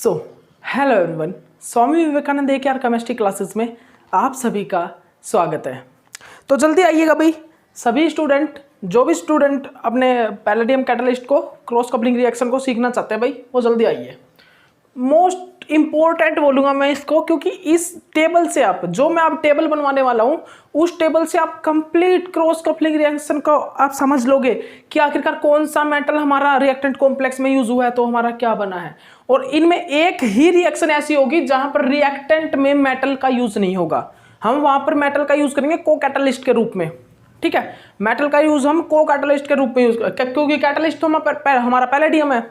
So hello everyone, Swami Vivekananda AKR chemistry classes में आप सभी का स्वागत है। तो जल्दी आइएगा भाई, सभी स्टूडेंट, जो भी स्टूडेंट अपने पैलेडियम कैटलिस्ट को क्रॉस कपलिंग रिएक्शन को सीखना चाहते हैं भाई, वो जल्दी आइए। मोस्ट इंपॉर्टेंट बोलूँगा मैं इसको, क्योंकि इस टेबल से आप, जो मैं आप टेबल बनवाने वाला हूँ, उस टेबल से आप कंप्लीट क्रॉस कपलिंग रिएक्शन को आप समझ लोगे कि आखिरकार कौन सा मेटल हमारा रिएक्टेंट कॉम्प्लेक्स में यूज हुआ है तो हमारा क्या बना है। और इनमें एक ही रिएक्शन ऐसी होगी जहां पर रिएक्टेंट में मेटल का यूज नहीं होगा, हम वहां पर मेटल का यूज करेंगे को कैटलिस्ट के रूप में। ठीक है, मेटल का यूज हम को कैटलिस्ट के रूप में यूज करेंगे, क्योंकि कैटलिस्ट तो हमारा पैलेडियम है,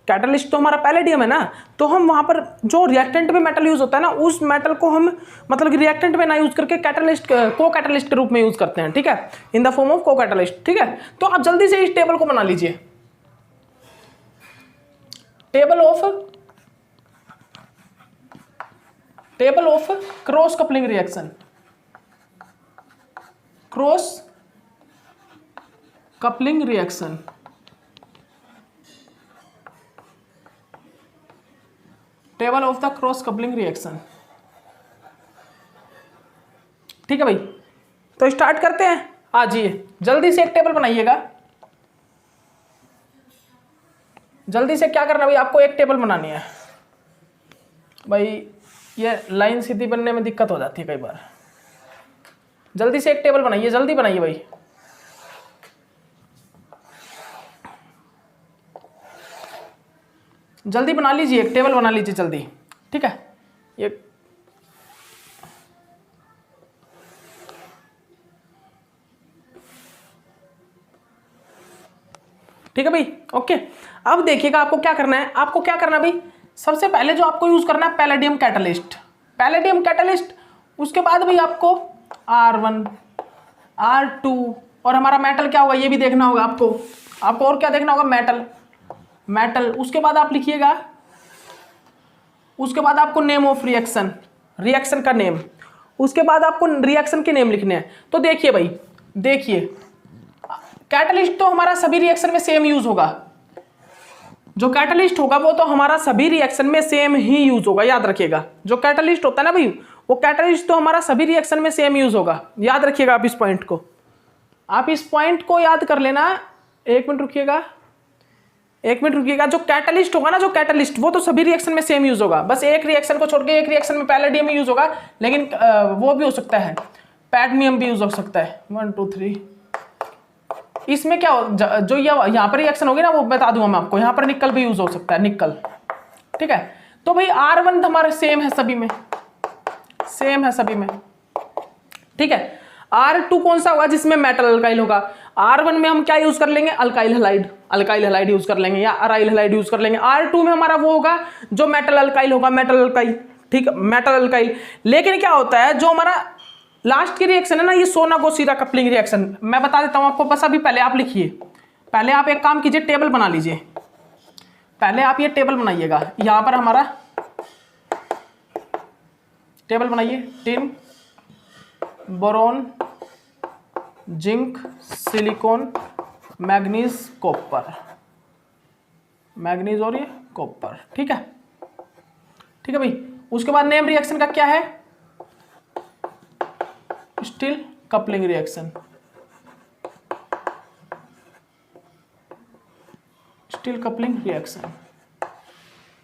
कैटलिस्ट तो हमारा पैलेडियम है ना। तो हम वहां पर जो रिएक्टेंट में मेटल यूज होता है ना, उस मेटल को हम मतलब कि रिएक्टेंट में ना यूज करके कैटलिस्ट को कैटलिस्ट के रूप में यूज करते हैं। ठीक है, इन द फॉर्म ऑफ को कैटलिस्ट। ठीक है, तो आप जल्दी से इस टेबल को बना लीजिए। Table of cross coupling reaction, cross coupling reaction. Table of the cross coupling reaction. ठीक है भाई, तो स्टार्ट करते हैं। आ जाइए, जल्दी से एक टेबल बनाइएगा। जल्दी से क्या करना भाई, आपको एक टेबल बनानी है भाई। ये लाइन सीधी बनने में दिक्कत हो जाती है कई बार। जल्दी से एक टेबल बनाइए, जल्दी बनाइए भाई। जल्दी बना लीजिए, एक टेबल बना लीजिए जल्दी। ठीक है, ये ठीक है भाई, ओके। अब देखिएगा आपको क्या करना है। आपको क्या करना है भाई, सबसे पहले जो आपको यूज करना है पैलेडियम कैटलिस्ट, पैलेडियम कैटलिस्ट। उसके बाद भाई आपको R1 R2 और हमारा मेटल क्या होगा ये भी देखना होगा आपको और क्या देखना होगा, मेटल। उसके बाद आप लिखिएगा, उसके बाद आपको नेम ऑफ रिएक्शन का नेम। उसके बाद आपको रिएक्शन के नेम लिखने हैं। तो देखिए भाई, देखिए कैटलिस्ट तो हमारा सभी रिएक्शन में सेम यूज होगा, जो कैटलिस्ट होगा वो तो हमारा सभी रिएक्शन में सेम ही यूज होगा, याद रखिएगा। जो कैटलिस्ट होता है ना भाई, वो कैटलिस्ट तो हमारा सभी रिएक्शन में सेम यूज होगा, याद रखिएगा आप इस पॉइंट को। आप इस पॉइंट को याद कर लेना। एक मिनट रुकिएगा। जो कैटलिस्ट होगा ना, जो कैटलिस्ट, वो तो सभी रिएक्शन में सेम यूज होगा, बस एक रिएक्शन को छोड़ के एक रिएक्शन में पैलेडियम यूज होगा, लेकिन वो भी हो सकता है पैडमियम भी यूज हो सकता है। 1 2 3 इसमें क्या हो, जो यहाँ पर रिएक्शन होगी ना वो बता दूंगा मैं आपको। यहाँ पर निकल भी यूज हो सकता है, निकल। ठीक है, तो भाई R1 हमारा सेम है सभी में, ठीक है। R2 कौन सा होगा, जिसमें मेटल अल्काइल होगा। R1 में हम क्या यूज कर लेंगे, अल्काइल हैलाइड यूज कर लेंगे या अराइल हैलाइड यूज कर लेंगे। R2 में हमारा वो होगा जो मेटल अल्काइल होगा, ठीक है, मेटल अल्काइल। लेकिन क्या होता है, जो हमारा लास्ट की रिएक्शन है ना, ये सोना-गोसीरा कपलिंग रिएक्शन, मैं बता देता हूं आपको। बस अभी पहले आप लिखिए, पहले आप एक काम कीजिए, टेबल बना लीजिए। पहले आप ये टेबल बनाइएगा। यहां पर हमारा टेबल बनाइए, tin, boron, zinc, silicon, manganese, copper, manganese और ये कॉपर। ठीक है भाई। उसके बाद नेम रिएक्शन का क्या है, स्टील कपलिंग रिएक्शन,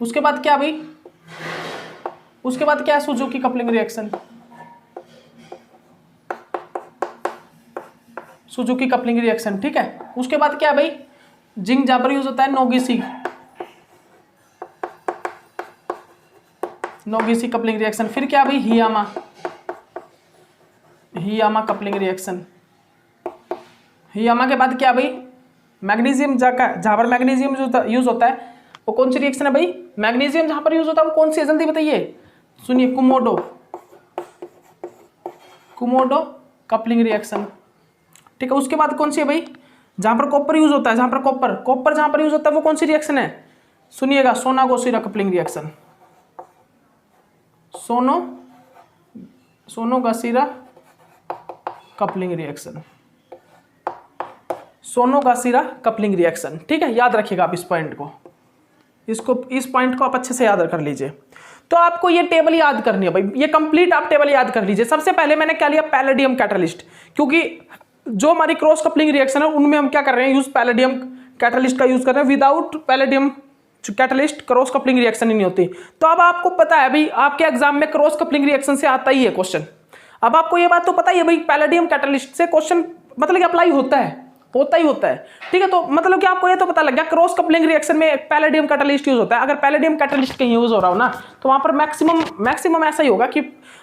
उसके बाद क्या भाई, उसके बाद क्या है, सुजुकी कपलिंग रिएक्शन, ठीक है। उसके बाद क्या है भाई, जिंक जहां पर यूज होता है, नोगिसी कपलिंग रिएक्शन। फिर क्या भाई, हियामा कपलिंग रिएक्शन। हियामा के बाद क्या भाई, मैग्नीशियम, जहां पर मैग्नीशियम यूज होता है वो कौन सी रिएक्शन है भाई, मैग्नीशियम जहां पर यूज होता है वो कौन सी है, जल्दी बताइए। सुनिए, कुमोडो कपलिंग रिएक्शन। ठीक है, उसके बाद कौन सी है भाई, जहां पर कॉपर यूज होता है, जहां पर यूज होता है वो कौन सी रिएक्शन है, सुनिएगा, सोना-गोसीरा कपलिंग रिएक्शन, सोनो-गासीरा कपलिंग रिएक्शन। ठीक है, याद रखिएगा आप इस पॉइंट को। इसको, इस पॉइंट को आप अच्छे से याद कर लीजिए। तो आपको ये टेबल याद करनी है भाई, ये कंप्लीट आप टेबल याद कर लीजिए। सबसे पहले मैंने क्या लिया, पैलेडियम कैटलिस्ट, क्योंकि जो हमारी क्रॉस कपलिंग रिएक्शन है उनमें हम क्या कर रहे हैं, यूज पैलेडियम कैटलिस्ट का यूज कर रहे हैं। Without palladium catalyst cross coupling reaction ही नहीं होती। तो अब आपको पता है भाई, आपके एग्जाम में क्रॉस कपलिंग रिएक्शन से आता ही है क्वेश्चन। अब आपको ये बात तो पता ही है भाई, पैलेडियम कैटलिस्ट से क्वेश्चन मतलब कि अप्लाई होता है, होता ही होता है, ठीक है। तो मतलब कि आपको ये तो पता लग गया क्रॉस कपलिंग रिएक्शन में पैलेडियम कैटलिस्ट यूज होता है। अगर पैलेडियम कैटलिस्ट कहीं यूज हो रहा हो ना, तो वहां पर मैक्सिमम ऐसा ही होगा कि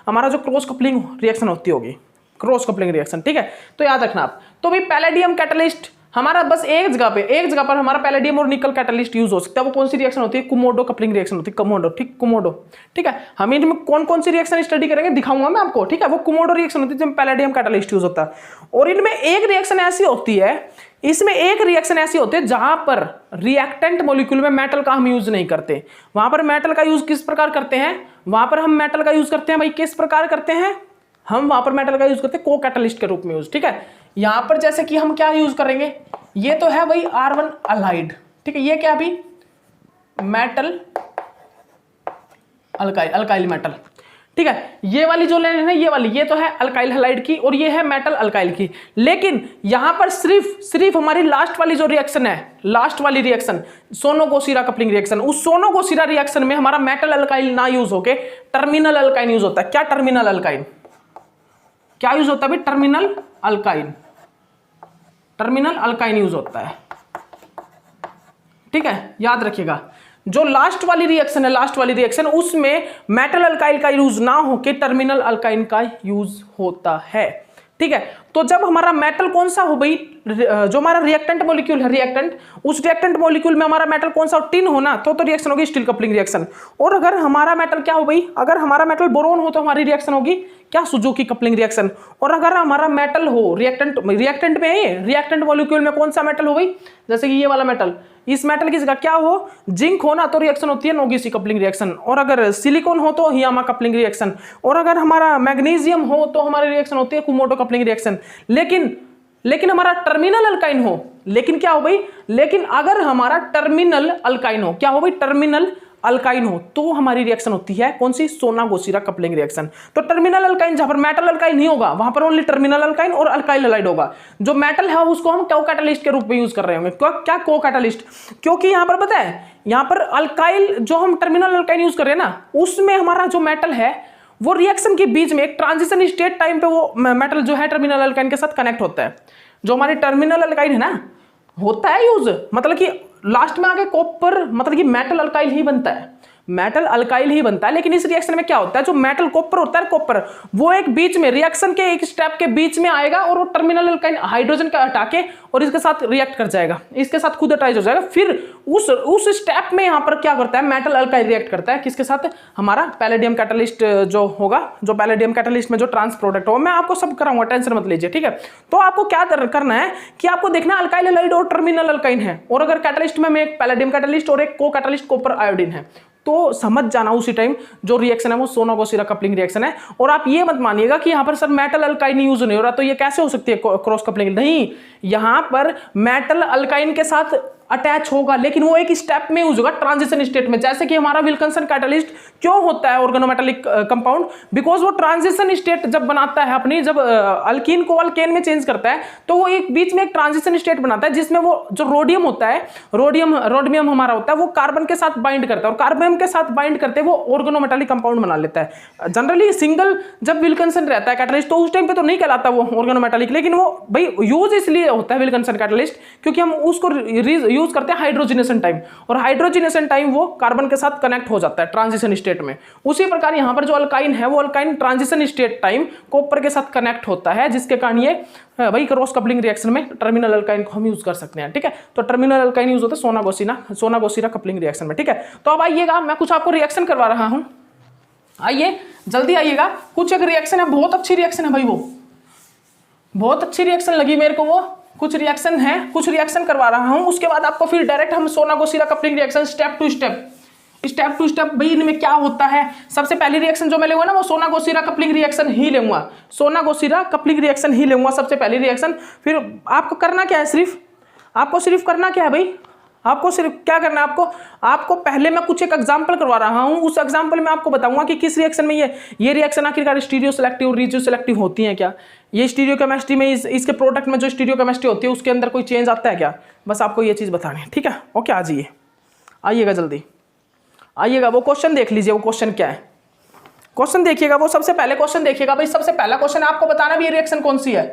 हमारा जो क्रॉस कपलिंग रिएक्शन होती होगी, क्रॉस कपलिंग रिएक्शन, ठीक है। तो याद रखना आप। तो भाई पैलेडियम कैटलिस्ट हमारा बस एक जगह पर हमारा पैलेडियम और निकल कैटलिस्ट यूज हो सकता है। वो कौन सी रिएक्शन होती है, कुमोडो कपलिंग रिएक्शन होती है, कुमोडो, ठीक है। हम इनमें कौन कौन सी रिएक्शन स्टडी करेंगे दिखाऊंगा मैं आपको, ठीक है। वो कुमोडो रिएक्शन होती है जिसमें पैलेडियम कैटलिस्ट यूज होता है। और इनमें एक रिएक्शन ऐसी होती है, इसमें एक रिएक्शन ऐसी होती है जहां पर रिएक्टेंट मॉलिक्यूल में मेटल का हम यूज नहीं करते। वहां पर मेटल का यूज किस प्रकार करते हैं, वहां पर हम मेटल का यूज करते हैं भाई, किस प्रकार करते हैं हम, वहां पर मेटल का यूज करते हैं को कैटलिस्ट के रूप में यूज, ठीक है। यहां पर जैसे कि हम क्या यूज करेंगे, ये तो है भाई R1 अलाइड, ठीक है। ये क्या भी मेटल अल्काइल मेटल, ठीक है। ये वाली जो लेने हैं, ये तो है अल्काइल हैलाइड की और ये है मेटल अल्काइल की। लेकिन यहां पर सिर्फ हमारी लास्ट वाली जो रिएक्शन है, लास्ट वाली रिएक्शन सोनो-गोसिरा कपलिंग रिएक्शन, उस सोनो-गोसिरा रिएक्शन में हमारा मेटल अल्काइल ना यूज होके टर्मिनल अल्काइन यूज होता है। क्या टर्मिनल अल्काइन, क्या यूज होता है भाई, टर्मिनल अल्काइन यूज होता है, ठीक है। याद रखिएगा, जो लास्ट वाली रिएक्शन उसमें मेटल अल्काइल का यूज ना होके टर्मिनल अल्काइन का यूज होता है, ठीक है। तो जब हमारा मेटल कौन सा हो भाई, जो हमारा रिएक्टेंट मॉलिक्यूल है, उस रिएक्टेंट मॉलिक्यूल में हमारा मेटल कौन सा हो, टिन हो ना, तो रिएक्शन होगी स्टील कपलिंग रिएक्शन। और अगर हमारा मेटल क्या हो भाई, अगर हमारा मेटल बोरोन हो तो हमारी रिएक्शन होगी क्या, सुजुकी कपलिंग रिएक्शन। और अगर हमारा मेटल हो रिएक्टेंट में है, रिएक्टेंट मॉलिक्यूल में कौन सा मेटल हो भाई, जैसे कि ये वाला मेटल, इस मेटल की जगह क्या हो, जिंक हो ना, तो रिएक्शन होती है नोगिसी कपलिंग रिएक्शन। और अगर सिलिकॉन हो तो हियामा कपलिंग रिएक्शन। और अगर हमारा मैग्नीशियम हो तो हमारी रिएक्शन होती है कुमोटो कपलिंग रिएक्शन। लेकिन हमारा टर्मिनल अल्काइन हो, लेकिन क्या हो भाई, लेकिन अगर हमारा टर्मिनल अल्काइन हो, क्या हो भाई, टर्मिनल अल्काइन हो, तो हमारी रिएक्शन होती है कौन सी, सोना-गोसिरा कपलिंग रिएक्शन। तो टर्मिनल अल्काइन, जहां पर मेटल अल्काइन नहीं होगा वहां पर ओनली टर्मिनल अल्काइन और अल्काइल हैलाइड होगा। जो मेटल है उसको हम को कैटलिस्ट के रूप में यूज कर रहे होंगे। क्या को कैटलिस्ट, क्योंकि यहां पर पता है, यहां पर अल्काइल जो हम टर्मिनल अल्काइन यूज कर रहे हैं ना, उसमें हमारा जो मेटल है वो रिएक्शन के बीच में एक ट्रांजिशन स्टेट टाइम पे वो मेटल जो है टर्मिनल अल्काइन के साथ कनेक्ट होता है। जो हमारी टर्मिनल अल्काइन है ना, होता है यूज, मतलब कि लास्ट में आके कॉपर, मतलब कि मेटल अल्काइल ही बनता है, मेटल अल्काइल ही बनता है। लेकिन इस रिएक्शन में क्या होता है, जो मेटल कॉपर होता है, कॉपर वो एक बीच में रिएक्शन के एक स्टेप के बीच में आएगा और वो टर्मिनल अल्काइन हाइड्रोजन का हटा के और इसके साथ रिएक्ट कर जाएगा, इसके साथ खुद अटैच हो जाएगा। फिर उस स्टेप में यहां पर क्या करता है, मेटल अल्काइल रिएक्ट करता है किसके साथ, हमारा पैलेडियम कैटलिस्ट जो होगा, जो पैलेडियम कैटलिस्ट में जो ट्रांस प्रोडक्ट होगा, मैं आपको सब कराऊंगा, टेंशन मत लीजिए, ठीक है। तो आपको क्या करना है कि आपको देखना अल्काइल हैलाइड और टर्मिनल अल्काइन है, और अगर कैटलिस्ट में एक पैलेडियम कैटलिस्ट और एक को कैटलिस्ट कॉपर आयोडीन है, तो समझ जाना उसी टाइम जो रिएक्शन है वो सोना-गोसिरा कपलिंग रिएक्शन है। और आप ये मत मानिएगा कि यहां पर सर मेटल अल्काइन यूज नहीं हो रहा, तो ये कैसे हो सकती है क्रॉस कपलिंग, नहीं, यहां पर मेटल अल्काइन के साथ अटैच होगा, लेकिन वो एक स्टेप में यूज होगा, ट्रांजिशन स्टेट में। जैसे कि हमारा विल्किंसन कैटलिस्ट क्यों होता है ऑर्गेनोमेटालिक कंपाउंड, बिकॉज वो ट्रांजिशन स्टेट जब बनाता है अपनी, जब अल्कीन को अल्केन में चेंज करता है, तो वो एक बीच में एक ट्रांजिशन स्टेट बनाता है जिसमें वो जो रोडियम होता है, रोडियम हमारा होता है, वो कार्बन के साथ बाइंड करता है, और कार्बन के साथ बाइंड करते वो ऑर्गेनोमेटालिक कंपाउंड बना लेता है। जनरली सिंगल जब विल्किंसन रहता है कैटलिस्ट, तो उस टाइम पे तो नहीं कहलाता वो ऑर्गेनोमेटालिक, लेकिन वो भाई यूज इसलिए होता है विल्किंसन कैटलिस्ट क्योंकि हम उसको यूज करते हैं हाइड्रोजनेशन टाइम, और हाइड्रोजनेशन टाइम वो कार्बन के साथ कनेक्ट हो जाता है ट्रांजिशन स्टेट में। उसी प्रकार यहां पर जो अल्काइन है वो alkyne transition state time copper के साथ कनेक्ट होता है, जिसके कारण ये भाई क्रॉस कपलिंग रिएक्शन में टर्मिनल अल्काइन को हम यूज कर सकते हैं, ठीक है। तो टर्मिनल अल्काइन यूज होता है सोना-गोसिरा कपलिंग रिएक्शन में, ठीक है। तो अब आइएगा, मैं कुछ आपको रिएक्शन करवा रहा हूं, आइए जल्दी आइएगा। कुछ एक रिएक्शन है, बहुत अच्छी रिएक्शन है भाई, वो बहुत अच्छी रिएक्शन लगी मेरे को, वो कुछ रिएक्शन है, कुछ रिएक्शन करवा रहा हूं, उसके बाद आपको फिर डायरेक्ट हम Sonogashira coupling reaction step to step भाई इनमें क्या होता है। सबसे पहली रिएक्शन जो मैं लूंगा ना वो सोना-गोसिरा कपलिंग रिएक्शन ही लूंगा, सोना-गोसिरा कपलिंग रिएक्शन ही लूंगा सबसे पहली रिएक्शन। फिर आपको करना क्या है, आपको सिर्फ करना क्या है भाई, आपको सिर्फ क्या करना है, आपको पहले मैं कुछ एक एग्जांपल करवा रहा हूं, उस एग्जांपल में आपको बताऊंगा कि किस रिएक्शन में ये रिएक्शन आखिरकार स्टीरियो सेलेक्टिव रिजियो सेलेक्टिव होती है क्या, ये स्टीरियो केमिस्ट्री में इसके प्रोडक्ट में जो स्टीरियो केमिस्ट्री होती है उसके अंदर कोई चेंज आता है क्या, बस आपको ये चीज़ बतानी है। ठीक है, ओके, आ जाइए, आइएगा जल्दी आइएगा। वो क्वेश्चन देख लीजिए, वो क्वेश्चन क्या है, क्वेश्चन देखिएगा, वो सबसे पहले क्वेश्चन देखिएगा भाई। सबसे पहला क्वेश्चन आपको बताना भी ये रिएक्शन कौन सी है।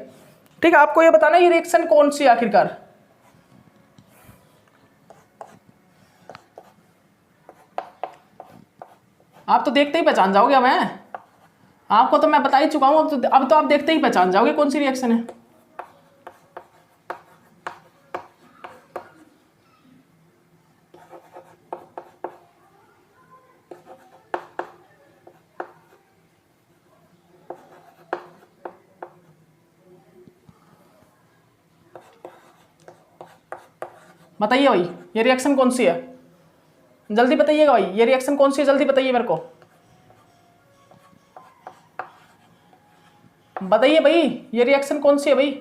ठीक है, आपको ये बताना ये रिएक्शन कौन सी है आखिरकार। आप तो देखते ही पहचान जाओगे, मैं आपको तो मैं बता ही चुका हूं, अब तो आप देखते ही पहचान जाओगे कौन सी रिएक्शन है। बताइए भाई ये रिएक्शन कौन सी है, जल्दी बताइएगा भाई, ये रिएक्शन कौन सी है, जल्दी बताइए मेरे को, बताइए भाई ये रिएक्शन कौन सी है भाई,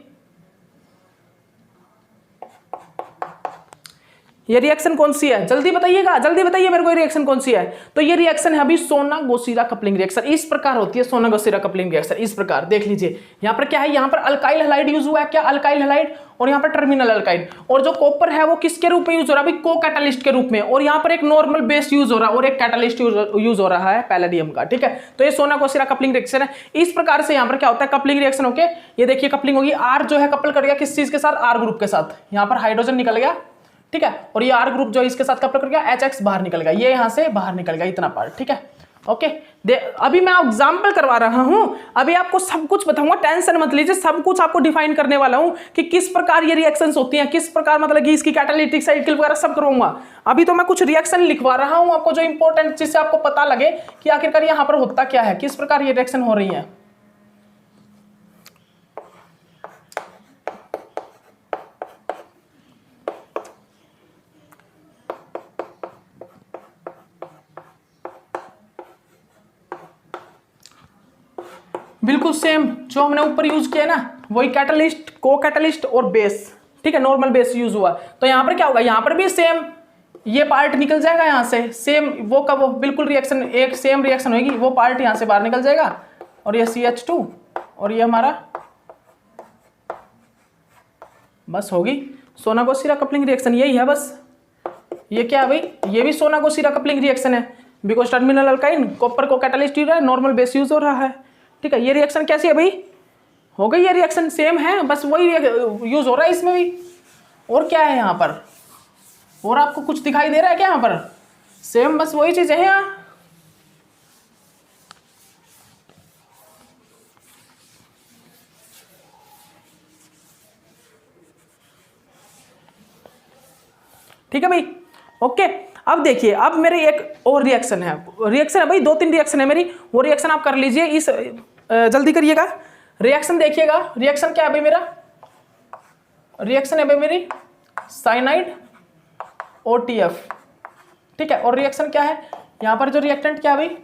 ये रिएक्शन कौन सी है, जल्दी बताइएगा, जल्दी बताइए मेरे को ये रिएक्शन कौन सी है। तो ये रिएक्शन है अभी सोना-गोसीरा कपलिंग रिएक्शन। इस प्रकार होती है सोना-गोसीरा कपलिंग रिएक्शन, इस प्रकार देख लीजिए। यहाँ पर क्या है, यहाँ पर अल्काइल हैलाइड यूज हुआ है, क्या अल्काइल हैलाइड, और यहाँ पर टर्मिनल अल्काइड, और जो कॉपर है वो किसके रूप में यूज हो रहा है भाई, को कैटालिस्ट के रूप में, और यहाँ पर एक नॉर्मल बेस यूज हो रहा है और एक कैटालिस्ट यूज हो रहा है पैलेडियम का। ठीक है, तो ये सोना-गोसीरा कपलिंग रिएक्शन है। इस प्रकार से यहाँ पर क्या होता है, कपलिंग रिएक्शन होके ये देखिए कपलिंग होगी, आर जो है कपल कर गया किस चीज के साथ, आर ग्रुप के साथ, यहाँ पर हाइड्रोजन निकल गया। ठीक है, और ये आर ग्रुप जो इसके साथ कपल कर गया, HX बाहर निकल गया, ये यहां से बाहर निकल गया, इतना पार्ट। ठीक है, ओके, अभी मैं एग्जांपल करवा रहा हूं, अभी आपको सब कुछ बताऊंगा, टेंशन मत लीजिए, सब कुछ आपको डिफाइन करने वाला हूं कि किस प्रकार ये रिएक्शंस होती हैं, किस प्रकार मतलब कि इसकी कैटालिटिक साइकिल वगैरह सब करवाऊंगा। अभी तो मैं कुछ रिएक्शन लिखवा रहा हूं आपको, जो इंपॉर्टेंट, जिससे आपको पता लगे कि आखिरकार यहां पर होता क्या है, किस प्रकार ये रिएक्शन हो रही है। बिल्कुल सेम जो हमने ऊपर यूज किया ना, वही कैटलिस्ट, को कैटलिस्ट और बेस। ठीक है, नॉर्मल बेस यूज हुआ, तो यहां पर क्या होगा, यहां पर भी सेम ये पार्ट निकल जाएगा यहां से, सेम वो का वो बिल्कुल रिएक्शन, एक सेम रिएक्शन होगी, वो पार्ट यहां से बाहर निकल जाएगा, और ये CH2 और ये हमारा बस होगी सोना-गोसीरा कपलिंग रिएक्शन, यही है बस। ये क्या है भाई, ये भी सोना-गोसीरा कपलिंग रिएक्शन है, बिकॉज टर्मिनल अल्काइन, कॉपर को कैटलिस्ट यूज है, नॉर्मल बेस यूज हो रहा है। ठीक है, ये रिएक्शन कैसी है भाई, हो गई, ये रिएक्शन सेम है, बस वही यूज हो रहा है इसमें भी। और क्या है यहाँ पर, और आपको कुछ दिखाई दे रहा है क्या यहाँ पर, सेम बस वही चीज है यहाँ। ठीक है भाई, ओके। अब देखिए, अब मेरी एक और रिएक्शन है भाई, 2-3 रिएक्शन है मेरी, वो रिएक्शन आप कर लीजिए, इस जल्दी करिएगा। रिएक्शन देखिएगा, रिएक्शन क्या है भाई मेरा, रिएक्शन है भाई मेरी साइनाइड OTF। ठीक है, और रिएक्शन क्या है, यहाँ पर जो रिएक्टेंट क्या है भाई,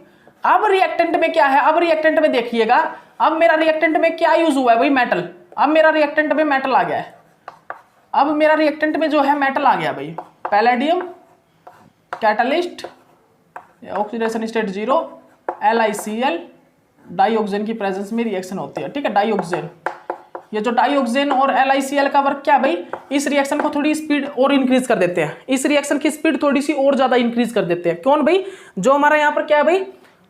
अब रिएक्टेंट में क्या है, अब रिएक्टेंट में देखिएगा, अब मेरा रिएक्टेंट में क्या यूज हुआ है भाई, मेटल। अब मेरा रिएक्टेंट में मेटल आ गया है, अब मेरा रिएक्टेंट में जो है मेटल आ गया भाई, palladium, catalyst, oxidation state 0, LiCl, dioxygen की प्रेजेंस में रिएक्शन होती है। ठीक है, डाइऑक्सीजन, ये जो डाइऑक्सीजन और LiCl का वर्क क्या भाई, इस रिएक्शन को थोड़ी स्पीड और इंक्रीज कर देते हैं, इस रिएक्शन की स्पीड थोड़ी सी और ज्यादा इंक्रीज कर देते हैं। कौन भाई, जो हमारा यहाँ पर क्या है भाई,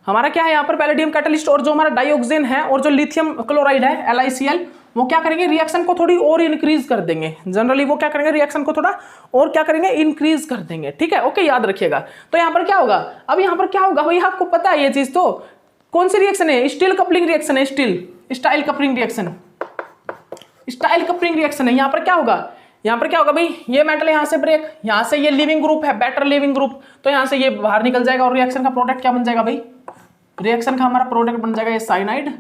हमारा क्या है यहाँ पर पैलेडियम कैटलिस्ट, और जो हमारा डाइऑक्सीजन है और जो लिथियम क्लोराइड है LiCl, वो क्या करेंगे, रिएक्शन को थोड़ी और इंक्रीज कर देंगे। जनरली वो क्या करेंगे, रिएक्शन को थोड़ा और क्या करेंगे, इंक्रीज कर देंगे। ठीक है, ओके, याद रखिएगा। तो यहाँ पर क्या होगा, अब यहाँ पर क्या होगा भाई, आपको पता है ये चीज, तो कौन सी रिएक्शन है, स्टील कपलिंग रिएक्शन है, style coupling reaction, style coupling reaction है। यहाँ पर क्या होगा, यहाँ पर क्या होगा भाई, ये मेटल यहाँ से ब्रेक, यहाँ से ये लिविंग ग्रुप है, बेटर लिविंग ग्रुप, तो यहाँ से ये बाहर निकल जाएगा, और रिएक्शन का प्रोडक्ट क्या बन जाएगा भाई, रिएक्शन का हमारा प्रोडक्ट बन जाएगा ये साइनाइड,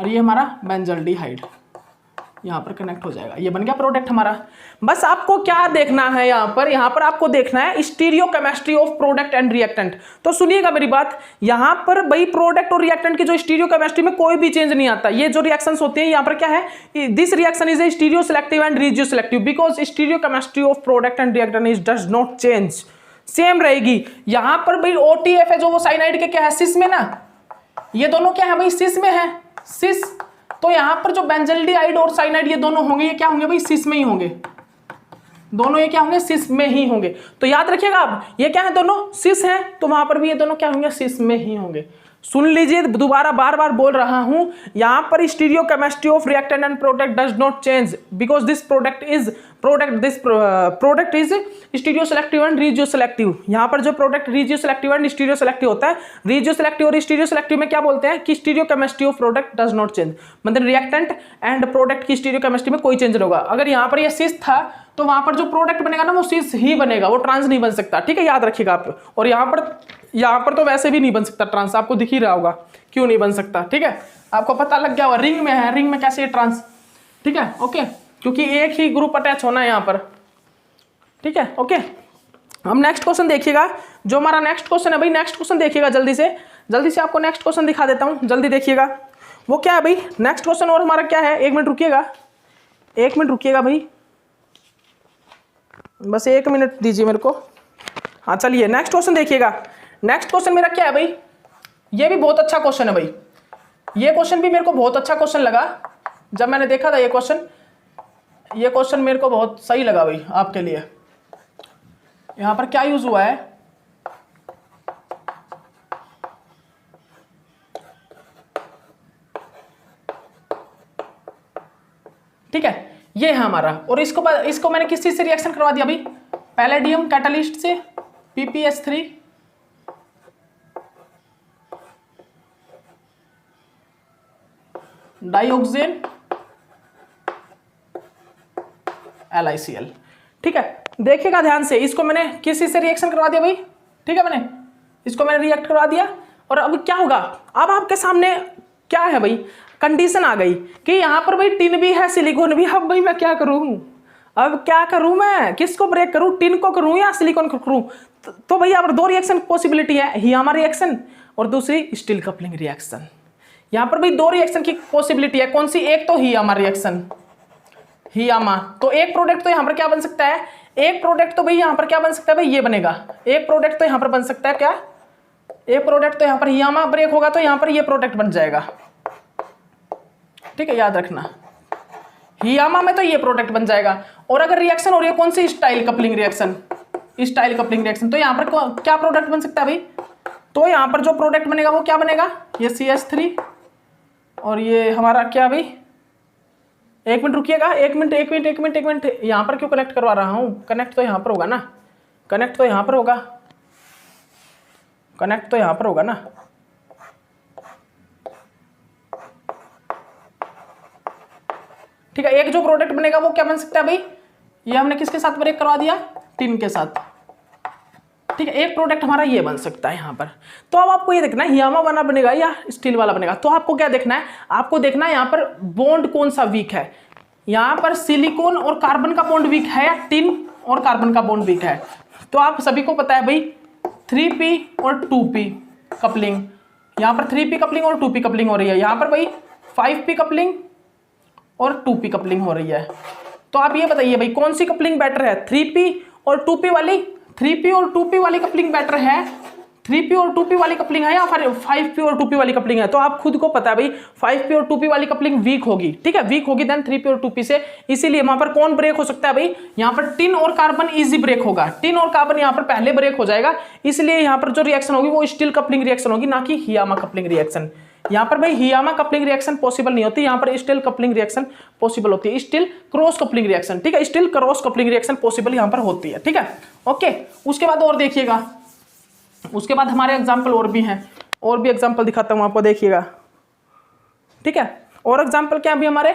और ये हमारा बेंजल्डिहाइड। यहाँ पर कनेक्ट हो जाएगा, ये बन गया प्रोडक्ट हमारा। बस आपको क्या देखना है यहाँ पर आपको देखना है stereochemistry of product and reactant. तो सुनिएगा मेरी बात, यहाँ पर भाई प्रोडक्ट और रिएक्टेंट की जो स्टीरियोकेमिस्ट्री में कोई भी चेंज नहीं आता। ये जो रिएक्शंस होते हैं यहाँ पर क्या है, this reaction is a stereo selective and regio selective because stereochemistry of product and reactant is does not change, same रहेगी। यहाँ पर भाई OTF है जो वो साइनाइड के क्या है, सिस में ना, ये दोनों क्या है भाई, सिस में है, सिस। तो यहां पर जो बेंजल्डिहाइड और साइनाइड ये दोनों होंगे, ये क्या होंगे भाई, सिस में ही होंगे, दोनों ये क्या होंगे, सिस में ही होंगे। तो याद रखिएगा आप, ये क्या है, दोनों सिस हैं, तो वहां पर भी ये दोनों क्या होंगे, सिस में ही होंगे। सुन लीजिए, दोबारा बार बार बोल रहा हूं, यहां पर stereochemistry of reactant and product does not change because this product is stereo selective and regio selective. यहां पर जो product regio selective and stereo selective होता है, रिजियो सिलेक्टिव और स्टीरियो सिलेक्टिव में क्या बोलते हैं कि stereochemistry of product does not change, मतलब रिएक्टेंट एंड प्रोडक्ट की स्टीरियोकेमिस्ट्री में कोई चेंज नहीं होगा। अगर यहां पर ये सिस था तो वहां पर जो प्रोडक्ट बनेगा ना वो सिस ही बनेगा, वो ट्रांस नहीं बन सकता, ठीक है, याद रखिएगा आप। और यहाँ पर तो वैसे भी नहीं बन सकता ट्रांस, आपको दिख ही रहा होगा क्यों नहीं बन सकता, ठीक है, आपको पता लग गया होगा। रिंग में है, रिंग में कैसे ट्रांस, ठीक है, ओके, क्योंकि एक ही ग्रुप अटैच होना है यहाँ पर, ठीक है, ओके। हम नेक्स्ट क्वेश्चन देखिएगा, जो हमारा नेक्स्ट क्वेश्चन है भाई, नेक्स्ट क्वेश्चन देखिएगा जल्दी से आपको नेक्स्ट क्वेश्चन दिखा देता हूँ, जल्दी देखिएगा। वो क्या है भाई नेक्स्ट क्वेश्चन, और हमारा क्या है, 1 मिनट रुकिएगा भाई, बस 1 मिनट दीजिए मेरे को। हाँ चलिए नेक्स्ट क्वेश्चन देखिएगा। नेक्स्ट क्वेश्चन मेरा क्या है भाई, ये भी बहुत अच्छा क्वेश्चन है भाई, ये क्वेश्चन भी मेरे को बहुत अच्छा क्वेश्चन लगा जब मैंने देखा था ये क्वेश्चन मेरे को बहुत सही लगा भाई आपके लिए। यहां पर क्या यूज हुआ है, ठीक है, ये है हमारा, और इसको मैंने किस चीज से रिएक्शन करवा दिया भाई, पैलेडियम कैटलिस्ट से PPS3 डाइऑक्सिन LiCl, ठीक है। देखिएगा ध्यान से, इसको मैंने किसी से रिएक्शन करवा दिया भाई, ठीक है, इसको मैंने रिएक्ट करवा दिया। और अब क्या होगा, अब आपके सामने क्या है भाई, कंडीशन आ गई कि यहाँ पर भाई टिन भी है, सिलिकॉन भी। अब भाई मैं क्या करूँ, अब क्या करूँ, मैं किसको ब्रेक करूँ, टिन को करूँ या सिलिकॉन को करूँ। तो भाई यहाँ पर 2 रिएक्शन पॉसिबिलिटी है, हियामा रिएक्शन और दूसरी स्टील कपलिंग रिएक्शन। यहाँ पर भाई 2 रिएक्शन की पॉसिबिलिटी है, कौन सी, एक तो हियामा रिएक्शन, हियामा। तो एक प्रोडक्ट तो यहाँ पर क्या बन सकता है, एक प्रोडक्ट तो भाई यहाँ पर क्या बन सकता है भाई, ये बनेगा, एक प्रोडक्ट तो यहाँ पर बन सकता है क्या, एक प्रोडक्ट तो यहाँ पर हियामा ब्रेक होगा तो यहाँ पर ये प्रोडक्ट बन जाएगा, ठीक है, याद रखना, हियामा में तो ये प्रोडक्ट बन जाएगा। और अगर रिएक्शन हो रही है कौन सी, स्टाइल कपलिंग रिएक्शन, तो यहाँ पर क्या प्रोडक्ट बन सकता है भाई, तो यहाँ पर जो प्रोडक्ट बनेगा वो क्या बनेगा, ये CH3 और ये हमारा क्या भाई, 1 मिनट रुकिएगा, 1 मिनट, यहाँ पर क्यों कनेक्ट करवा रहा हूँ, कनेक्ट तो यहाँ पर होगा ना, कनेक्ट तो यहाँ पर होगा ना, ठीक है। एक जो प्रोडक्ट बनेगा वो क्या बन सकता है भाई, ये हमने किसके साथ ब्रेक करवा दिया, टिन के साथ, ठीक है, एक प्रोडक्ट हमारा ये बन सकता है यहाँ पर। तो अब आपको ये देखना है हियामा वाला बनेगा या स्टील वाला बनेगा। तो आपको क्या देखना है, आपको देखना है यहाँ पर बॉन्ड कौन सा वीक है, यहाँ पर सिलिकॉन और कार्बन का बॉन्ड वीक है या टिन और कार्बन का बॉन्ड वीक है। तो आप सभी को पता है भाई 3p और 2p कपलिंग, यहाँ पर 3p कपलिंग और 2p कपलिंग हो रही है, यहाँ पर भाई 5p कपलिंग और 2p कपलिंग हो रही है। तो आप ये बताइए भाई कौन सी कपलिंग बेटर है, 3p और 2p वाली, 3p और 2p वाली कपलिंग बेटर है, 3p और 2p वाली कपलिंग है या फिर 5p और 2p वाली कपलिंग है। तो आप खुद को पता है भाई 5p और 2p वाली कपलिंग वीक होगी, ठीक है, वीक होगी देन 3p और 2p से। इसीलिए वहां पर कौन ब्रेक हो सकता है भाई, यहाँ पर टिन और कार्बन इजी ब्रेक होगा, टिन और कार्बन यहाँ पर पहले ब्रेक हो जाएगा। इसलिए यहाँ पर जो रिएक्शन होगी वो स्टील कपलिंग रिएक्शन होगी, ना कि हियामा कपलिंग रिएक्शन। यहाँ पर भाई हियामा कपलिंग रिएक्शन पॉसिबल नहीं होती, यहाँ पर स्टील कपलिंग रिएक्शन पॉसिबल होती है, स्टील क्रॉस कपलिंग रिएक्शन, ठीक है, steel cross coupling reaction possible यहाँ पर होती है, ठीक है, ओके। उसके बाद और देखिएगा, उसके बाद हमारे एग्जाम्पल और भी हैं, और भी एग्जाम्पल दिखाता हूँ आपको, देखिएगा, ठीक है। और एग्जाम्पल क्या है अभी हमारे,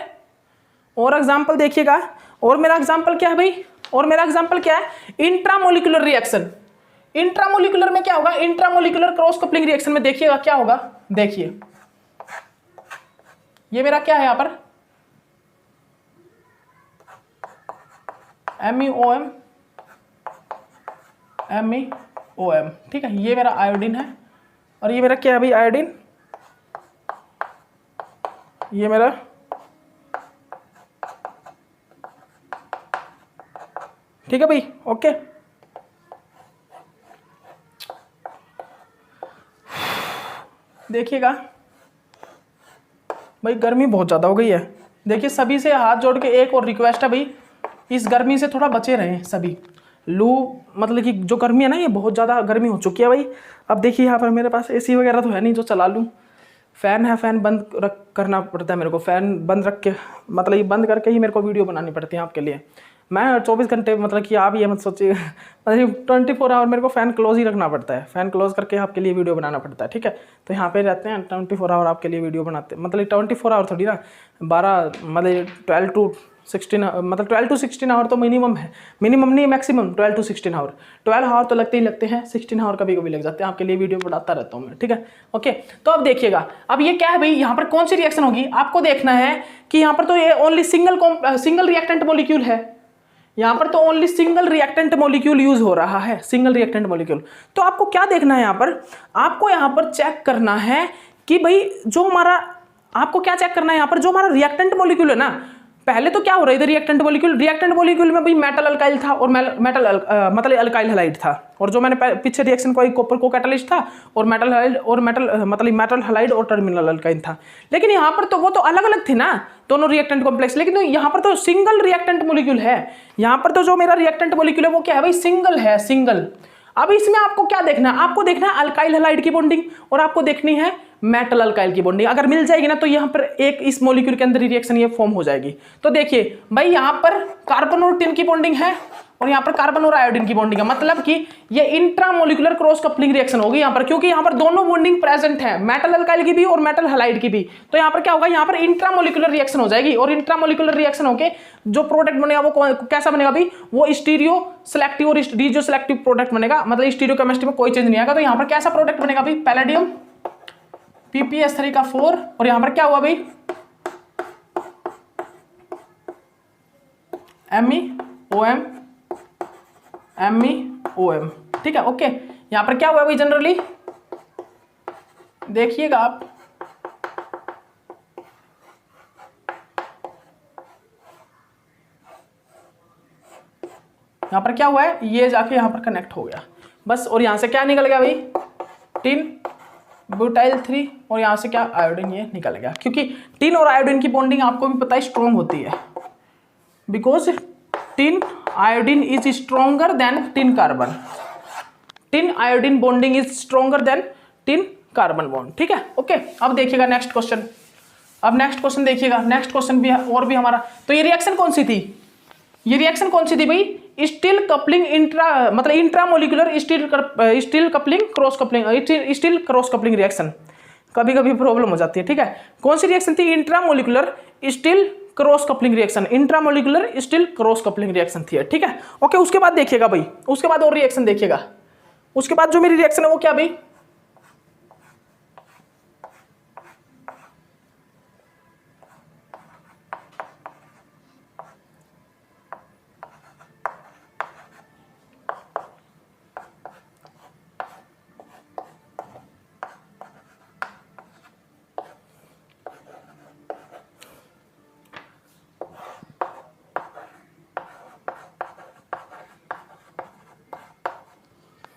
और एग्जाम्पल देखिएगा, और मेरा एग्जाम्पल क्या है भाई, और मेरा एग्जाम्पल क्या है, इंट्रामोलिकुलर रिएक्शन। इंट्रामोलिकुलर में क्या होगा, इंट्रामोलिकुलर क्रॉस कपलिंग रिएक्शन में देखिएगा क्या होगा, देखिए ये मेरा क्या है यहाँ पर, MEOM, MEOM, ठीक है। ये मेरा आयोडीन है और ये मेरा क्या है भाई, आयोडीन, ये मेरा ठीक है भाई, ओके। देखिएगा भाई गर्मी बहुत ज़्यादा हो गई है। देखिए सभी से हाथ जोड़ के एक और रिक्वेस्ट है भाई, इस गर्मी से थोड़ा बचे रहें सभी। लू मतलब कि जो गर्मी है ना, ये बहुत ज़्यादा गर्मी हो चुकी है भाई। अब देखिए यहाँ पर मेरे पास एसी वगैरह तो है नहीं जो चला लूँ, फ़ैन है, फ़ैन बंद करना पड़ता है मेरे को, फ़ैन बंद रख के मतलब ये बंद करके ही मेरे को वीडियो बनानी पड़ती है आपके लिए। मैं 24 घंटे मतलब कि आप ये मत सोचिए मतलब 24 आवर मेरे को फ़ैन क्लोज ही रखना पड़ता है, फ़ैन क्लोज करके आपके लिए वीडियो बनाना पड़ता है, ठीक है। तो यहाँ पे रहते हैं 24 आवर आपके लिए वीडियो बनाते हैं, मतलब 24 आवर थोड़ी ना, 12 मतलब 12 to 16 मतलब 12 to 16 आवर तो मिनिमम है, मिनिमम नहीं मैक्सिमम 12 to 16 आवर। 12 आवर तो लगते ही लगते हैं, 16 आवर कभी कभी लग जाते हैं, आपके लिए वीडियो बनाता रहता हूँ मैं, ठीक है, ओके। तो अब देखिएगा, अब ये क्या है भाई, यहाँ पर कौन सी रिएक्शन होगी आपको देखना है कि यहाँ पर तो ये ओनली सिंगल रिएक्टेंट मॉलिक्यूल है, यहाँ पर तो only single reactant molecule use हो रहा है, सिंगल रिएक्टेंट मॉलिक्यूल। तो आपको क्या देखना है यहाँ पर, आपको यहाँ पर चेक करना है कि भाई जो हमारा, आपको क्या चेक करना है यहाँ पर, जो हमारा रिएक्टेंट मॉलिक्यूल है ना, पहले तो क्या हो रहा है रिएक्टेंट मॉलिक्यूल में भाई मेटल अल्काइल था और मतलब अल्काइल हैलाइड था, और जो मैंने पीछे रिएक्शन को कॉपर को कैटलिस्ट था और मेटल हैलाइड और मेटल हैलाइड और टर्मिनल अल्काइन था। लेकिन यहाँ पर तो वो तो अलग अलग थे ना दोनों रिएक्टेंट कॉम्प्लेक्स, लेकिन तो यहाँ पर तो सिंगल रिएक्टेंट मॉलिक्यूल है। यहाँ पर तो जो मेरा रिएक्टेंट मॉलिक्यूल है वो क्या है भाई, सिंगल है, सिंगल। अब इसमें आपको क्या देखना है, आपको देखना है अल्काइल हैलाइड की बॉन्डिंग और आपको देखनी है मेटल अल्काइल की बॉन्डिंग। अगर मिल जाएगी ना तो यहाँ पर एक इस मॉलिक्यूल के अंदर ही रिएक्शन ये फॉर्म हो जाएगी। तो देखिए भाई यहाँ पर कार्बन और टिन की बॉन्डिंग है और यहाँ पर कार्बन और आयोडीन की बॉन्डिंग है, मतलब कि ये इंट्रामोलिकुलर क्रॉस कपलिंग रिएक्शन होगी यहाँ पर, क्योंकि यहाँ पर दोनों बॉन्डिंग प्रेजेंट है, मेटल अल्काइल की भी और मेटल हैलाइड की भी। तो यहाँ पर क्या होगा, यहाँ पर इंट्रामोलिकुलर रिएक्शन हो जाएगी और इंट्रामोलिकुलर रिएक्शन होके जो प्रोडक्ट बनेगा वो कैसा बनेगा भाई, वो स्टीरियो सेलेक्टिव और डीजो सेलेक्टिव प्रोडक्ट बनेगा, मतलब स्टीरियो केमिस्ट्री में कोई चेंज नहीं आएगा। तो यहाँ पर कैसा प्रोडक्ट बनेगा भाई, पैलेडियम PPS3 का 4 और यहां पर क्या हुआ भाई, MEOM, ठीक है, ओके। यहां पर क्या हुआ भाई, जनरली देखिएगा आप, यहां पर क्या हुआ है, ये जाके यहां पर कनेक्ट हो गया बस, और यहां से क्या निकल गया भाई, टिन ब्यूटाइल 3 और यहाँ से क्या, आयोडीन, ये निकल गया। क्योंकि टिन और आयोडीन की बॉन्डिंग आपको भी पता है स्ट्रॉन्ग होती है, because tin iodine is stronger than tin carbon, tin iodine bonding is stronger than tin carbon bond, ठीक है, ओके। अब देखिएगा नेक्स्ट क्वेश्चन, अब नेक्स्ट क्वेश्चन देखिएगा, नेक्स्ट क्वेश्चन भी और भी हमारा, तो ये रिएक्शन कौन सी थी, ये रिएक्शन कौन सी थी भाई, स्टील कपलिंग मतलब intramolecular steel coupling cross coupling, steel cross coupling reaction, कभी कभी प्रॉब्लम हो जाती है, ठीक है। कौन सी रिएक्शन थी, intramolecular steel cross coupling reaction, intramolecular steel cross coupling reaction थी, ठीक है, ओके। उसके बाद देखिएगा भाई, उसके बाद और रिएक्शन देखिएगा, उसके बाद जो मेरी रिएक्शन है वो क्या भाई,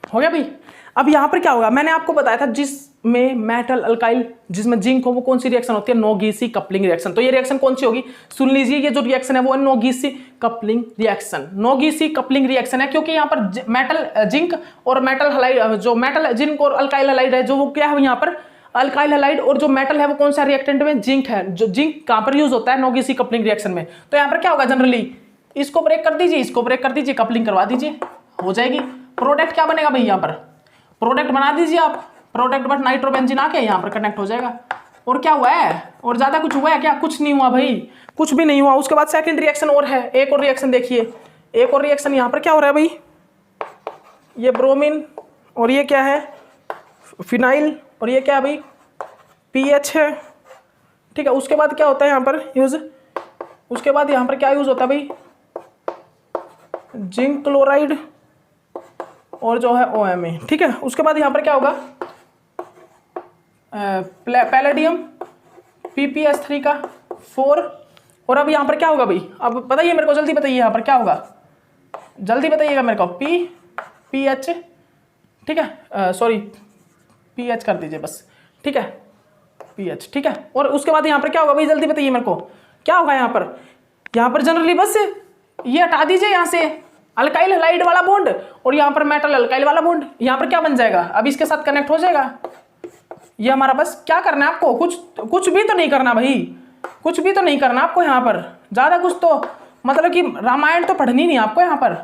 हो गया भाई। अब यहाँ पर क्या होगा, मैंने आपको बताया था जिसमें मेटल अल्काइल, जिसमें जिंक हो, वो कौन सी रिएक्शन होती है, नोगीसी कपलिंग रिएक्शन। तो ये रिएक्शन कौन सी होगी, सुन लीजिए, ये जो रिएक्शन है वो है नोगीसी कपलिंग रिएक्शन, नोगीसी कपलिंग रिएक्शन है, क्योंकि यहाँ पर मेटल जिंक और मेटल हैलाइड, जो मेटल जिंक और अल्काइल हैलाइड है, जो वो क्या है यहाँ पर अल्काइल हैलाइड, और जो मेटल है वो कौन सा रिएक्टेंट में, जिंक है, जो जिंक कहाँ पर यूज होता है, नोगीसी कपलिंग रिएक्शन में। तो यहाँ पर क्या होगा, जनरली इसको ब्रेक कर दीजिए, इसको ब्रेक कर दीजिए, कपलिंग करवा दीजिए, हो जाएगी। प्रोडक्ट क्या बनेगा भाई, यहाँ पर प्रोडक्ट बना दीजिए आप, प्रोडक्ट बट नाइट्रोबेंजीन आके यहाँ पर कनेक्ट हो जाएगा। और क्या हुआ है, और ज्यादा कुछ हुआ है क्या, कुछ नहीं हुआ भाई, कुछ भी नहीं हुआ। उसके बाद सेकंड रिएक्शन और है, एक और रिएक्शन देखिए, एक और रिएक्शन यहाँ पर क्या हो रहा है भाई, ये ब्रोमीन और ये क्या है, फिनाइल, और ये क्या है भाई, PH है, ठीक है। उसके बाद क्या होता है यहाँ पर यूज, उसके बाद यहाँ पर क्या यूज होता है भाई, जिंक क्लोराइड और जो है OMe, ठीक है। उसके बाद यहाँ पर क्या होगा, पैलेडियम PPS3 का 4। और अब यहाँ पर क्या होगा भाई, अब बताइए मेरे को, जल्दी बताइए यहाँ पर क्या होगा, जल्दी बताइएगा मेरे को। PH, ठीक है, सॉरी PH कर दीजिए बस, ठीक है, PH, ठीक है। और उसके बाद यहाँ पर क्या होगा भाई, जल्दी बताइए मेरे को क्या होगा यहाँ पर। यहाँ पर जनरली बस ये हटा दीजिए यहाँ से, अल्काइल हैलाइड वाला बॉन्ड, और यहाँ पर मेटल अल्काइल वाला बॉन्ड। यहाँ पर क्या बन जाएगा, अब इसके साथ कनेक्ट हो जाएगा। ये हमारा बस क्या करना है आपको, कुछ भी तो नहीं करना भाई, कुछ भी तो नहीं करना आपको यहाँ पर ज़्यादा कुछ तो, मतलब कि रामायण तो पढ़नी नहीं आपको यहाँ पर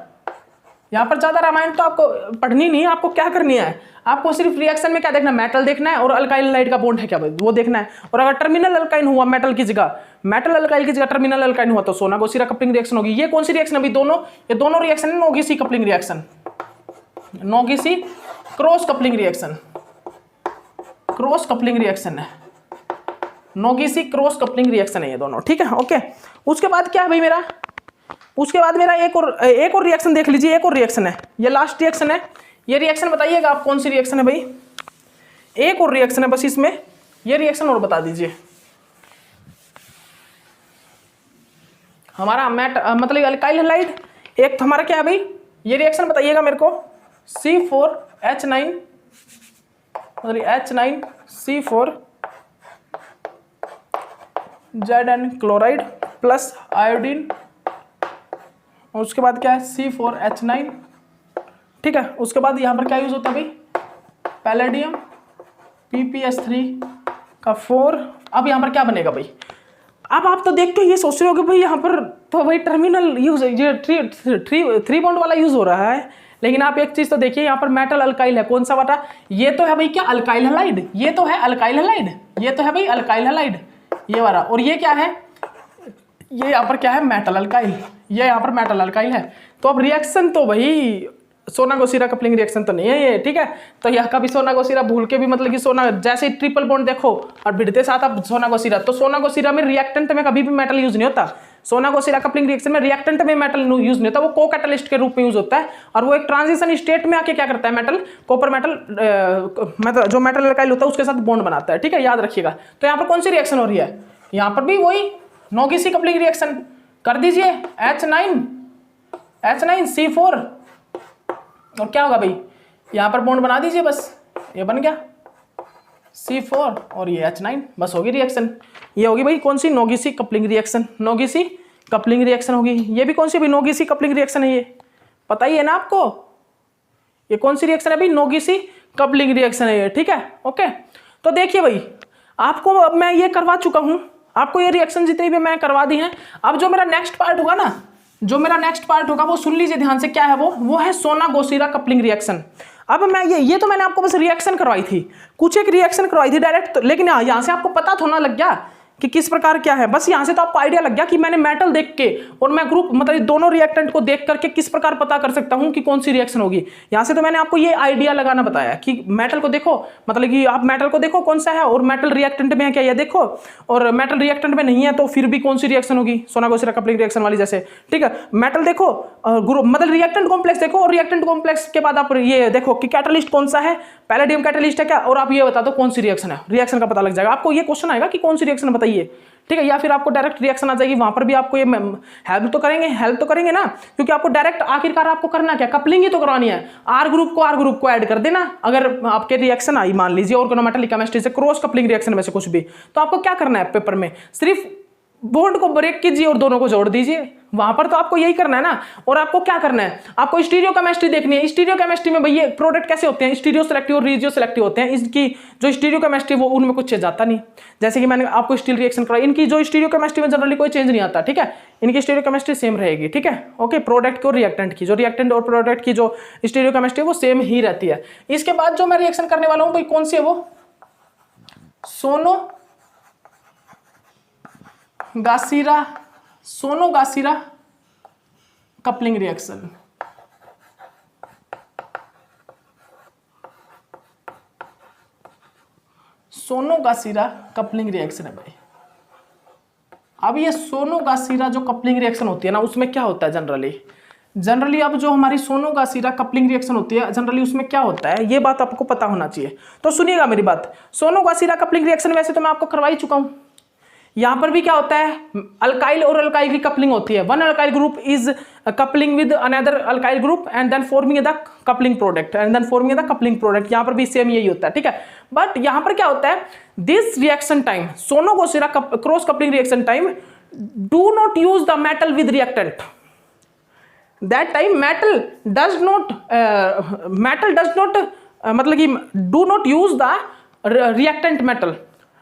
ज़्यादा रामायण तो आपको पढ़नी नहीं है। आपको क्या करनी है, आपको सिर्फ रिएक्शन में क्या देखना है, मेटल देखना है और अल्काइल हैलाइड का बॉन्ड है क्या वो देखना है। और अगर टर्मिनल अल्काइन हुआ मेटल की जगह, मेटल अल्काइल की जगह टर्मिनल अल्काइन हुआ तो सोना-गोसीरा कपलिंग रिएक्शन होगी। ये कौन सी रिएक्शन अभी ये दोनों रिएक्शन है Negishi coupling reaction, Negishi cross coupling reaction, cross coupling reaction है, नोगिसी क्रॉस कपलिंग रिएक्शन है ये दोनों, ठीक है, ओके। उसके बाद क्या है भाई मेरा, उसके बाद मेरा एक और रिएक्शन देख लीजिए, एक और रिएक्शन है, ये लास्ट रिएक्शन है। ये रिएक्शन बताइएगा आप कौन सी रिएक्शन है भाई, एक और रिएक्शन है बस इसमें, ये रिएक्शन और बता दीजिए। हमारा मतलब अल्काइल हैलाइड, एक तो हमारा क्या है भाई, ये रिएक्शन बताइएगा मेरे को, C4H9, मतलब H9C4 Zn chloride plus iodine, और उसके बाद क्या है C4H9, ठीक है। उसके बाद यहाँ पर क्या यूज होता है भाई, पैलेडियम PPS3 का 4। अब यहाँ पर क्या बनेगा भाई, अब आप तो देख के ये सोच रहे हो कि भाई यहाँ पर तो भाई टर्मिनल यूज, ये थ्री बॉन्ड वाला यूज हो रहा है, लेकिन आप एक चीज तो देखिए, यहाँ पर मेटल अल्काइल है, कौन सा वाला, ये तो है भाई क्या अल्काइल हैलाइड, ये तो है अल्काइल हैलाइड, ये तो है भाई अल्काइल हैलाइड ये वाला, और ये क्या है, ये यहाँ पर क्या है मेटल अल्काइल, ये यहाँ पर मेटल अल्काइल है। तो अब रिएक्शन तो भाई सोना-गोसीरा कपलिंग रिएक्शन तो नहीं है ये, ठीक है। तो यह कभी सोना-गोसीरा भूल के भी, मतलब कि सोना जैसे ट्रिपल बॉन्ड देखो और भिड़ते साथ आप सोना-गोसीरा, तो सोना-गोसीरा में रिएक्टेंट में कभी भी मेटल यूज नहीं होता। सोना-गोसीरा कपलिंग रिएक्शन में रिएक्टेंट में मेटल यूज नहीं होता, वो को कैटलिस्ट के रूप में यूज होता है, और वो एक ट्रांजिशन स्टेट में आके क्या करता है, मेटल कॉपर मेटल मतलब जो मेटल अल्काइल होता है उसके साथ बॉन्ड बनाता है, ठीक है, याद रखिएगा। तो यहाँ पर कौन सी रिएक्शन हो रही है, यहाँ पर भी वही नोगिसी कपलिंग रिएक्शन कर दीजिए, H9C4, और क्या होगा भाई, यहाँ पर बॉन्ड बना दीजिए बस, ये बन गया C4 और ये H9, बस होगी रिएक्शन। ये होगी भाई कौन सी, नोगिसी कपलिंग रिएक्शन, नोगिसी कपलिंग रिएक्शन होगी। ये भी कौन सी भाई, नोगिसी कपलिंग रिएक्शन है, ये पता ही है ना आपको, ये कौन सी रिएक्शन है भाई, नोगिसी कपलिंग रिएक्शन है ये, ठीक है, ओके। तो देखिए भाई, आपको अब मैं ये करवा चुका हूँ, आपको ये रिएक्शन जितनी भी मैं करवा दी हैं। अब जो मेरा नेक्स्ट पार्ट होगा ना, जो मेरा नेक्स्ट पार्ट होगा वो सुन लीजिए ध्यान से, क्या है वो है सोना-गोसीरा कपलिंग रिएक्शन। अब मैं ये तो मैंने आपको बस रिएक्शन करवाई थी, कुछ एक रिएक्शन करवाई थी डायरेक्ट, लेकिन यहाँ से आपको पता थोड़ा लग गया कि किस प्रकार क्या है, बस यहाँ से तो आपको आइडिया लग गया कि मैंने मेटल देख के और मैं ग्रुप मतलब दोनों रिएक्टेंट को देख करके किस प्रकार पता कर सकता हूँ कि कौन सी रिएक्शन होगी। यहाँ से तो मैंने आपको ये आइडिया लगाना बताया कि मेटल को देखो, मतलब कि आप मेटल को देखो कौन सा है, और मेटल रिएक्टेंट में है क्या ये देखो, और मेटल रिएक्टेंट में नहीं है तो फिर भी कौन सी रिएक्शन होगी, सोना-गोसीरा कपलिंग रिएक्शन वाली जैसे, ठीक है। मेटल देखो, ग्रुप मतलब रिएक्टेंट कॉम्प्लेक्स देखो, और रिएक्टेंट कॉम्प्लेक्स के बाद आप ये देखो कि कैटलिस्ट कौन सा है, पैलेडियम कैटलिस्ट है क्या, और आप ये बता दो कौन सी रिएक्शन है, रिएक्शन का पता लग जाएगा आपको। ये क्वेश्चन आएगा कि कौन सी रिएक्शन बताइए, ठीक है, या फिर आपको डायरेक्ट रिएक्शन आ जाएगी, वहां पर भी आपको ये हेल्प तो करेंगे ना, क्योंकि आपको डायरेक्ट आखिरकार आपको करना क्या, कपलिंग ही तो करवानी है। आर ग्रुप को ऐड कर देना, अगर आपके रिएक्शन आई मान लीजिए ऑर्गेनोमेटल केमिस्ट्री से क्रॉस कपलिंग रिएक्शन में से कुछ भी, तो आपको क्या करना है पेपर में, सिर्फ बॉन्ड को ब्रेक कीजिए और दोनों को जोड़ दीजिए, वहां पर तो आपको यही करना है ना। और आपको क्या करना है, आपको स्टीरियो केमिस्ट्री देखनी है। स्टीरियो केमिस्ट्री में भैया प्रोडक्ट कैसे होते हैं, स्टीरियो सेलेक्टिव और रिजियो सेलेक्टिव होते हैं। इसकी जो स्टीरियो केमिस्ट्री वो उनमें कुछ चेंज जाता नहीं, जैसे कि मैंने आपको स्टील रिएक्शन कराई, इनकी जो स्टीरियो केमिस्ट्री में जनरली कोई चेंज नहीं आता, ठीक है, इनकी स्टीरियो केमिस्ट्री सेम रहेगी, ठीक है, ओके। प्रोडक्ट की और रिएक्टेंट की, जो रिएक्टेंट और प्रोडक्ट की जो स्टीरियो केमिस्ट्री वो सेम ही रहती है। इसके बाद जो मैं रिएक्शन करने वाला हूं भाई कौन सी है, वो सोनो-गासीरा कपलिंग रिएक्शन। सोनो-गासीरा कपलिंग रिएक्शन है भाई। अब ये सोनो-गासीरा जो कपलिंग रिएक्शन होती है ना, उसमें क्या होता है जनरली, जनरली अब जो हमारी सोनो-गाशिरा कपलिंग रिएक्शन होती है, जनरली उसमें क्या होता है, ये बात आपको पता होना चाहिए। तो सुनिएगा मेरी बात, सोनो-गाशिरा कपलिंग रिएक्शन वैसे तो मैं आपको करवा ही चुका हूं। यहां पर भी क्या होता है, अल्काइल और अल्काइल की कपलिंग होती है। One alkyl group is coupling with another alkyl group and then forming the coupling product यहां पर भी सेम यही होता है, ठीक है। बट यहां पर क्या होता है, this reaction time, Sonogashira cross coupling reaction time, do not use the metal with reactant. That time metal does not मतलब कि do not use the reactant metal,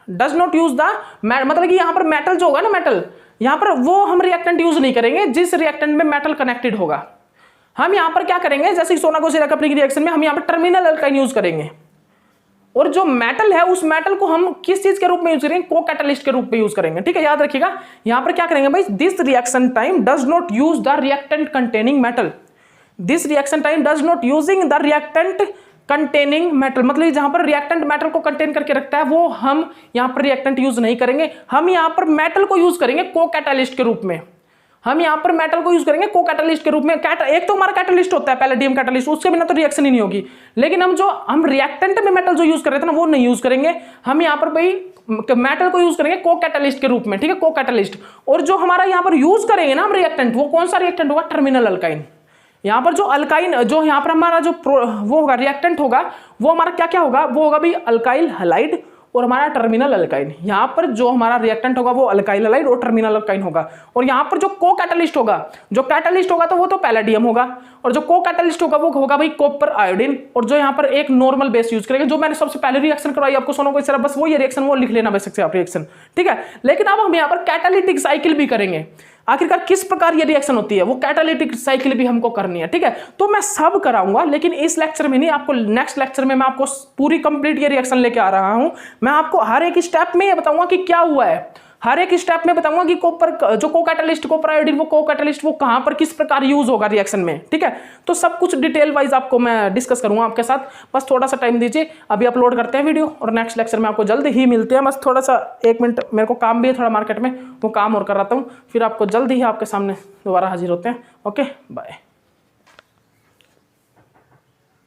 does not use the मतलब कि यहाँ पर मेटल जो होगा ना, metal यहाँ पर वो हम रिएक्टेंट यूज नहीं करेंगे जिस रिएक्टेंट में मेटल कनेक्टेड होगा। हम यहाँ पर क्या करेंगे, जैसे सोना-गाशिरा कपलिंग रिएक्शन में हम यहाँ पर टर्मिनल अल्काइन यूज करेंगे, और जो मेटल है उस मेटल को हम किस चीज के रूप में यूज करेंगे, को कैटलिस्ट के रूप में यूज करेंगे, ठीक है। याद रखिएगा यहां पर क्या करेंगे भाई, this reaction time does not use the reactant containing metal, this reaction time does not using the reactant containing metal, मतलब जहां पर रिएक्टेंट मेटल को कंटेन करके रखता है वो हम यहां पर रिएक्टेंट यूज नहीं करेंगे। हम यहां पर मेटल को यूज करेंगे को कैटलिस्ट के रूप में, हम यहां पर मेटल को यूज करेंगे को कैटलिस्ट के रूप में। एक तो हमारा कैटलिस्ट होता है पैलेडियम कैटलिस्ट, उसके बिना तो रिएक्शन ही नहीं होगी। लेकिन हम रिएक्टेंट में मेटल जो यूज कर रहे थे ना वो नहीं यूज करेंगे, हम यहां पर भाई मेटल को यूज करेंगे को कैटलिस्ट के रूप में, ठीक है, को कैटलिस्ट। और जो हमारा यहां पर यूज करेंगे ना हम रिएक्टेंट, वो कौन सा रिएक्टेंट होगा, टर्मिनल अल्काइन। यहां पर जो अल्काइन, जो यहां पर हमारा जो वो होगा रिएक्टेंट होगा, वो हमारा क्या क्या होगा, वो होगा भाई अल्काइल हैलाइड और हमारा टर्मिनल अल्काइन। यहां पर जो हमारा रिएक्टेंट होगा वो अल्काइल हैलाइड और टर्मिनल अल्काइन होगा। और यहां पर जो को कैटलिस्ट होगा, जो कैटलिस्ट होगा तो वो तो पैलेडियम होगा, और जो को कैटलिस्ट होगा वो होगा भाई कॉपर आयोडीन। और जो यहां पर एक नॉर्मल बेस यूज करेंगे, जो मैंने सबसे पहले रिएक्शन करवाई आपको सोनो-गाशिरा, बस वो ये रिएक्शन वो लिख लेना बेसिक से आप रिएक्शन, ठीक है। लेकिन अब हम यहां पर कैटालिटिक साइकिल भी करेंगे। आखिरकार किस प्रकार ये रिएक्शन होती है, वो कैटालिटिक साइकिल भी हमको करनी है, ठीक है। तो मैं सब कराऊंगा, लेकिन इस लेक्चर में नहीं, आपको नेक्स्ट लेक्चर में मैं आपको पूरी कंप्लीट ये रिएक्शन लेके आ रहा हूं। मैं आपको हर एक स्टेप में ये बताऊंगा कि क्या हुआ है, हर एक स्टेप में बताऊंगा कि कॉपर जो को कैटलिस्ट, कॉपर आयोडीन, वो को कैटलिस्ट वो कहां पर किस प्रकार यूज होगा रिएक्शन में, ठीक है। तो सब कुछ डिटेल वाइज आपको मैं डिस्कस करूंगा आपके साथ, बस थोड़ा सा टाइम दीजिए। अभी अपलोड करते हैं वीडियो और नेक्स्ट लेक्चर में आपको जल्द ही मिलते हैं। बस थोड़ा सा 1 मिनट, मेरे को काम भी है थोड़ा मार्केट में, वो काम और कर रहा हूँ, फिर आपको जल्द ही आपके सामने दोबारा हाजिर होते हैं। Okay, bye.